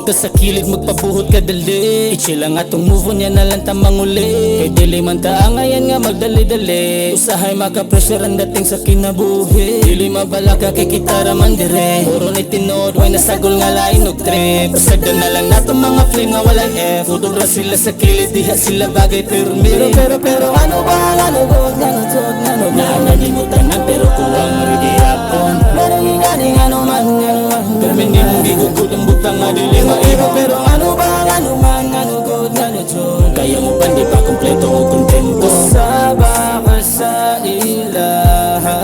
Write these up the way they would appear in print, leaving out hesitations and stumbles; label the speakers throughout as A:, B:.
A: Dito sa kilid magpabuhot ka dali, i-chill lang atong move on yan na lang tamang uli. Kay dili man taa ngayon nga magdali-dali, usahay makapressure ang dating sa kinabuhi. Dili mabala ka kay kitara man dire, puro ni tinod way nasagol nga lain og trip. Pasagdan na lang nato mga flame nga walang F, futobra sila sa kilid diha sila bagay permi. Pero ano ba ang anugod nga nutod nga no na nalimutan na pero kuwang rigihapon. Maring ano man pero minimong gigugod ang butang nga dili maiba. Pero ano ba ang anugod nga nutod, kaya mo pa di pa kompleto o kontento. Saba ka sa ilaha,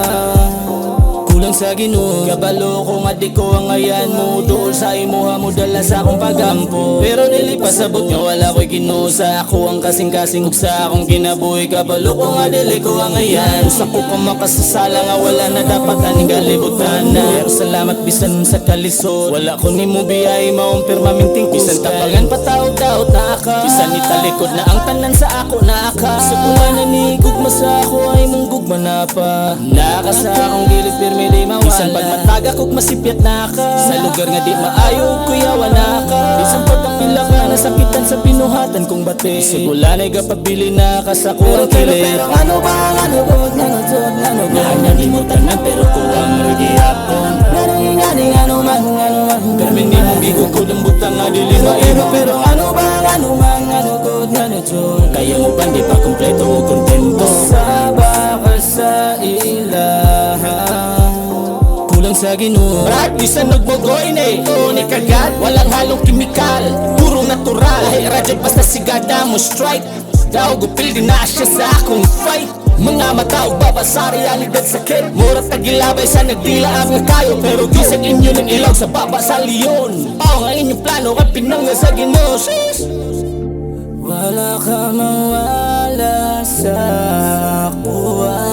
A: kulang sa Ginoo, kabalo ko nga di ko ang ayan mo. Dool sa imuha mo dala sa akong pagampo, pero dili pasabot nga wala ko'y Ginoo sa ako ang kasing-kasing ug sa akong kinabuhi. Kabalo ko nga dili ko ang ayan, sa ko ka makasasala nga wala na dapat aning kalibutan na. Pero salamat bisan sa kalisod, wala ko ni mo biyay maumpirma minting bisan tabangan pataog-taot na aka, bisan italikod na ang tanan sa ako na aka. Sa kula na ni gugma sa ako ay mong gugma na pa, naka sa akong gilid pirmi di mawala. Bisan pag mataga kog masipyat na ka, sa lugar nga di maayo kuyawa na ka. Bisan pag kapila ka nasakitan sa pinuhatan kong bati, sigulanay kapabili na ka sa kurang kilit. Pero ano ba ang anugod nga nutod nga no na nalimutan na pero kuwang rigihapon. Naring ano man pero minimong gigugod ang butang nga dili maiba. Pero ano ba ang anugod nga nutod, kaya mo pa di pa kompleto o kontento. Saba ka sa ilaha, kulang sa Ginoo. Brad, bisan nagmogoy na ito ni kagat, walang halong kimikal, puro natural. Ay radyo basta sigada mo strike, daw gupil din na siya sa akong fight. Mga mata o babasa realidad sakit, mura tagilabay sa nagdilaab nga kayo, pero gisag inyo ng ilaw sa baba sa leon. Pao nga inyong plano at pinangga sa Ginoo. Wala ka mawala sa kuwan.